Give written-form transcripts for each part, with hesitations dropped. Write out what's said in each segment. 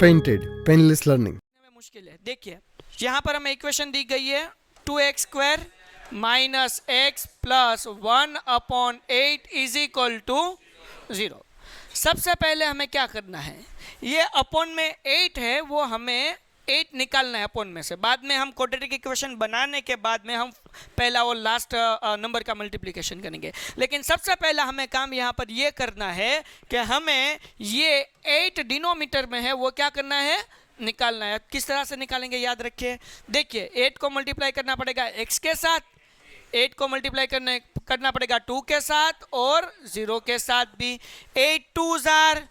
painted, painless learning. में मुश्किल है। देखिए यहाँ पर हमें इक्वेशन दी गई है 2x square minus X plus 1/8 is equal to 0। सबसे पहले हमें क्या करना है, ये अपॉन में 8 है वो हमें 8 निकालना है अपॉन में से। बाद में हम क्वाड्रेटिक इक्वेशन बनाने के बाद में हम पहला और लास्ट नंबर का मल्टीप्लिकेशन करेंगे, लेकिन सबसे पहला हमें काम यहाँ पर ये करना है कि हमें ये 8 डिनोमीटर में है वो क्या करना है, निकालना है। किस तरह से निकालेंगे याद रखिए। देखिए 8 को मल्टीप्लाई करना पड़ेगा x के साथ, 8 को मल्टीप्लाई करना पड़ेगा 2 के साथ और 0 के साथ भी। 8 2s are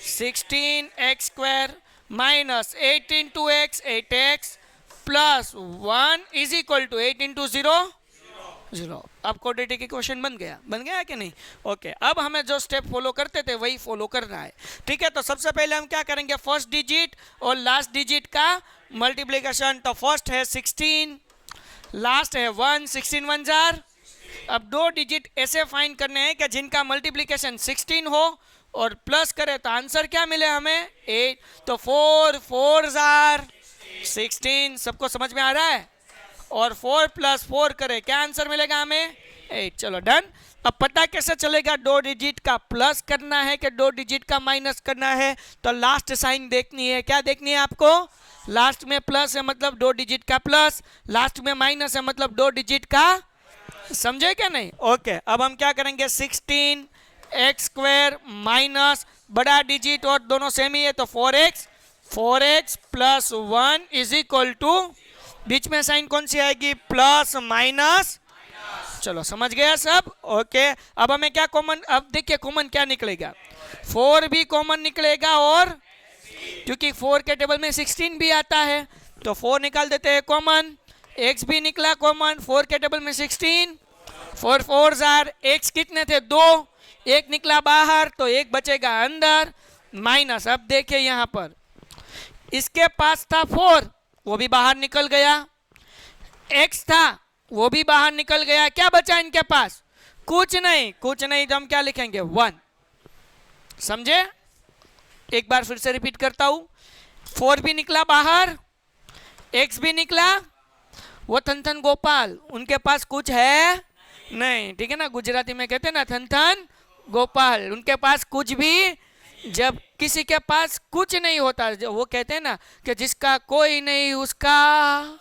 16x square minus 8 into X 8x plus 1 is equal to 8 into 0 0। अब क्वाड्रेटिक इक्वेशन बन गया कि नहीं? ओके, अब हमें जो स्टेप फॉलो करते थे वही फॉलो करना है। ठीक है, तो सबसे पहले हम क्या करेंगे, फर्स्ट डिजिट और लास्ट डिजिट का मल्टीप्लिकेशन। तो फर्स्ट है 16, लास्ट है 1, 16 1 जार। अब दो डिजिट ऐसे फाइंड करने हैं कि जिनका मल्टीप्लिकेशन 16 हो और प्लस करे तो आंसर क्या मिले हमें, 8। तो 4 4 जार 16, सबको समझ में आ रहा है? और 4 प्लस 4 करे क्या आंसर मिलेगा हमें, 8। चलो डन। अब पता कैसे चलेगा दो डिजिट का प्लस करना है कि दो डिजिट का माइनस करना है? तो लास्ट साइन देखनी है। क्या देखनी है आपको? लास्ट में प्लस है मतलब दो डिजिट का प्लस, लास्ट में माइनस है मतलब दो डिजिट का। समझे क्या नहीं? ओके, अब हम क्या करेंगे, 16 एक्स स्क्वायर माइनस बड़ा डिजिट और दोनों सेम ही है तो 4x plus 1 is equal to, बीच में साइन कौन सी आएगी, प्लस माइनस। चलो समझ गया सब? ओके, अब हमें क्या कॉमन, अब देखिए कॉमन क्या निकलेगा, 4 भी कॉमन निकलेगा और क्योंकि 4 के टेबल में 16 भी आता है तो 4 निकाल देते हैं कॉमन। x भी निकला कॉमन, 4 के टेबल में 16, 4 4 जार, x कितने थे, 2, एक निकला बाहर तो एक बचेगा अंदर माइनस। अब देखिए यहाँ पर इसके पास था 4, वो भी बाहर निकल गया, x था वो भी बाहर निकल गया, क्या बचा इनके पास, कुछ नहीं तो हम क्या लिखेंगे, 1। समझे? एक बार फिर से रिपीट करता हूं, 4 भी निकला बाहर, x भी निकला, वो थन गोपाल उनके पास कुछ है नहीं। ठीक है ना, गुजराती में कहते हैं ना थन गोपाल, उनके पास कुछ भी, जब किसी के पास कुछ नहीं होता, वो कहते हैं ना कि जिसका कोई नहीं उसका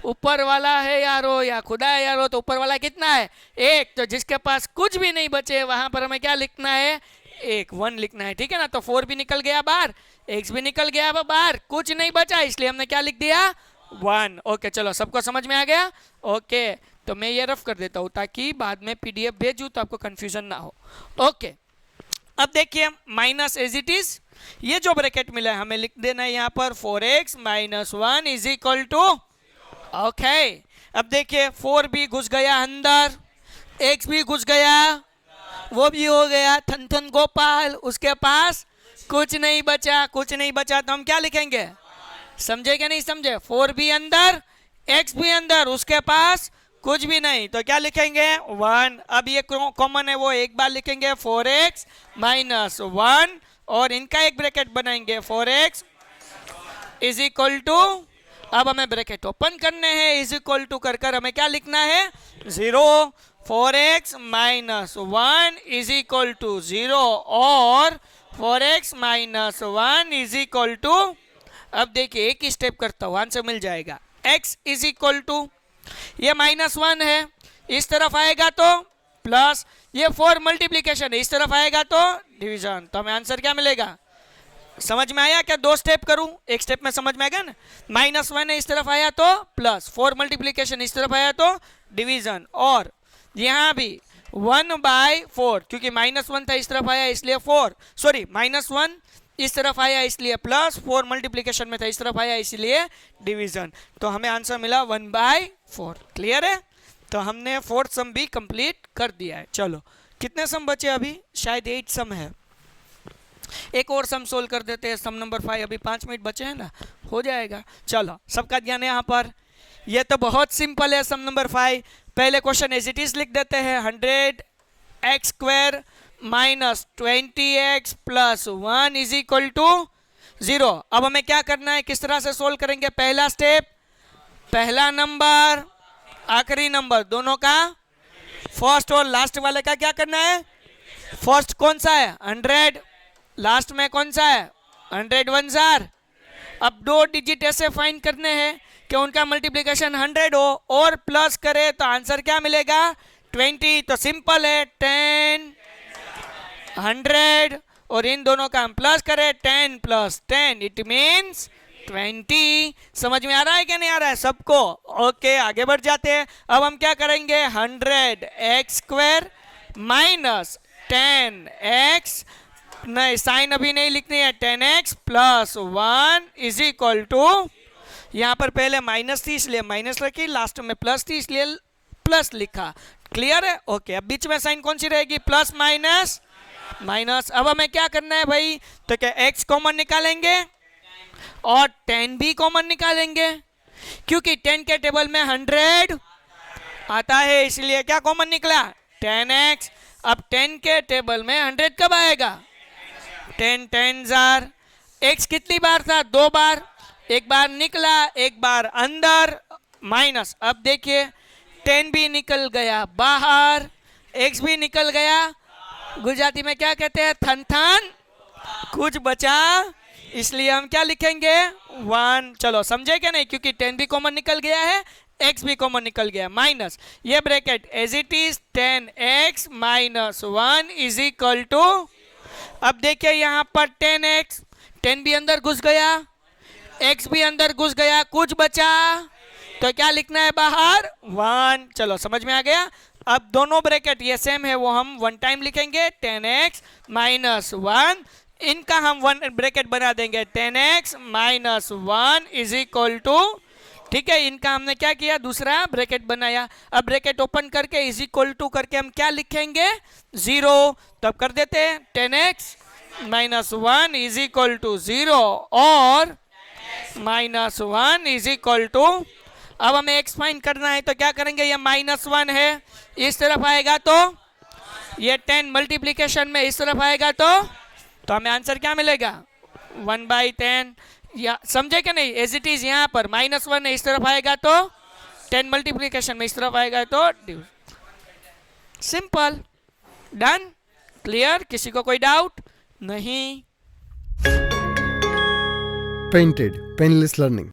ऊपर वाला है यारो, या खुदा है यारो, तो ऊपर वाला कितना है, 1। तो जिसके पास कुछ भी नहीं बचे वहां पर हमें क्या लिखना है, 1 लिखना है। ठीक है ना, तो 4 भी निकल गया बाहर, x भी निकल गया बाहर, कुछ नहीं बचा इसलिए हमने क्या लिख दिया, 1। ओके, चलो सबको समझ में आ गया? ओके, तो मैं ये रफ कर देता हूँ ताकि बाद में PDF भेजूँ तो आपको कंफ्यूजन ना हो। ओके, अब देखिए माइनस एज इट इज, ये जो ब्रैकेट मिला है हमें लिख देना है यहाँ पर 4x minus 1 is equal to. Okay, अब देखिए 4 भी घुस गया अंदर, x भी घुस गया, वो भी हो गया थन गोपाल, उसके पास कुछ नहीं बचा तो हम क्या लिखेंगे, समझे क्या नहीं समझे? 4 भी अंदर, x भी अंदर, उसके पास कुछ भी नहीं तो क्या लिखेंगे, 1। अब ये कॉमन है वो एक बार लिखेंगे 4x माइनस 1 और इनका एक ब्रैकेट बनाएंगे 4x इज इक्वल टू, अब हमें ब्रैकेट ओपन करने हैं, इज इक्वल टू कर हमें क्या लिखना है, 0। 4x minus 1 is equal to 0 और 4x minus 1 is equal to, अब देखिए एक ही स्टेप करता हूँ, आंसर मिल जाएगा, x इज इक्वल टू, ये -1 है, इस तरफ आएगा तो प्लस, ये 4 मल्टीप्लीकेशन है, इस तरफ आएगा तो डिवीजन, तो हमें आंसर क्या मिलेगा, समझ में आया क्या? 2 स्टेप करूं, एक स्टेप में समझ में आएगा ना, -1 है इस तरफ आया तो प्लस, 4 मल्टीप्लीकेशन इस तरफ आया तो डिवीजन, और यहाँ भी 1/4 क्योंकि -1 था इस तरफ आया इसलिए 4, सॉरी -1 इस तरफ आया इसलिए प्लस, 4 मल्टीप्लिकेशन में था इस तरफ आया इसलिए डिवीजन, तो हमें आंसर मिला 1/4। क्लियर है? तो हमने 4th सम भी कंप्लीट कर दिया है। चलो कितने सम बचे अभी, शायद 8 सम है, एक और सम सोल्व कर देते हैं, सम नंबर 5, अभी 5 मिनट बचे हैं ना, हो जाएगा। चलो सबका ध्यान है यहाँ पर, ये तो बहुत सिंपल है सम नंबर 5। पहले क्वेश्चन एज इट इज लिख देते हैं, 100x square minus 20x plus 1 is equal to 0। अब हमें क्या करना है, किस तरह से सोल्व करेंगे? पहला स्टेप, पहला नंबर आखिरी नंबर दोनों का फर्स्ट और लास्ट वाले का क्या करना है? फर्स्ट कौन सा है? 100, लास्ट में कौन सा है? 100 1000। अब दो डिजिट ऐसे फाइंड करने हैं कि उनका मल्टीप्लिकेशन 100 हो और प्लस करे तो आंसर क्या मिलेगा? 20। तो सिंपल है, 10 100 और इन दोनों का हम प्लस करें, 10 + 10 इट मीन्स 20। समझ में आ रहा है क्या नहीं आ रहा है सबको? ओके, आगे बढ़ जाते हैं। अब हम क्या करेंगे? 100x² माइनस 10x, नहीं साइन अभी नहीं लिखनी है, 10x + 1 इज इक्वल टू, यहाँ पर पहले माइनस थी इसलिए माइनस रखी, लास्ट में प्लस थी इसलिए प्लस लिखा। क्लियर है? ओके, अब बीच में साइन कौन सी रहेगी? Plus minus minus. अब हमें क्या करना है भाई? तो क्या x कॉमन निकालेंगे और 10 भी कॉमन निकालेंगे, क्योंकि 10 के टेबल में 100 आता है इसलिए क्या कॉमन निकला? 10x। अब 10 के टेबल में 100 कब आएगा? 10 10,000। x कितनी बार था? 2 बार, एक बार निकला एक बार अंदर, माइनस। अब देखिए 10 भी निकल गया बाहर, x भी निकल गया, गुजराती में क्या कहते हैं? थन थन कुछ बचा, इसलिए हम क्या लिखेंगे? 1। चलो समझे क्या नहीं? क्योंकि 10 भी कॉमन निकल गया है, x भी कॉमन निकल गया, माइनस ये bracket as it is 10x - 1 is equal to, अब देखिए यहाँ पर 10x, 10 भी अंदर घुस गया, x भी अंदर घुस गया, कुछ बचा तो क्या लिखना है बाहर? 1। चलो समझ में आ गया। अब दोनों ब्रैकेट ये सेम है, वो हम 1 टाइम लिखेंगे, 10x - 1, इनका हम 1 ब्रैकेट बना देंगे, 10x - 1 इज इक्वल टू, ठीक है, इनका हमने क्या किया? दूसरा ब्रैकेट बनाया। अब ब्रैकेट ओपन करके इज इक्वल टू करके हम क्या लिखेंगे? 0। तब कर देते हैं 10x - 1 इज इक्वल टू 0 और -1 इज इक्वल टू, अब हमें x फाइंड करना है तो क्या करेंगे? ये -1 है, इस तरफ आएगा तो ये 10 मल्टीप्लीकेशन में इस तरफ आएगा तो हमें आंसर क्या मिलेगा? 1/10। या समझे क्या नहीं? एज इट इज यहाँ पर -1 है, इस तरफ आएगा तो 10 मल्टीप्लीकेशन में इस तरफ आएगा तो सिंपल, डन, क्लियर? किसी को कोई डाउट नहीं? Painted, Painless Learning.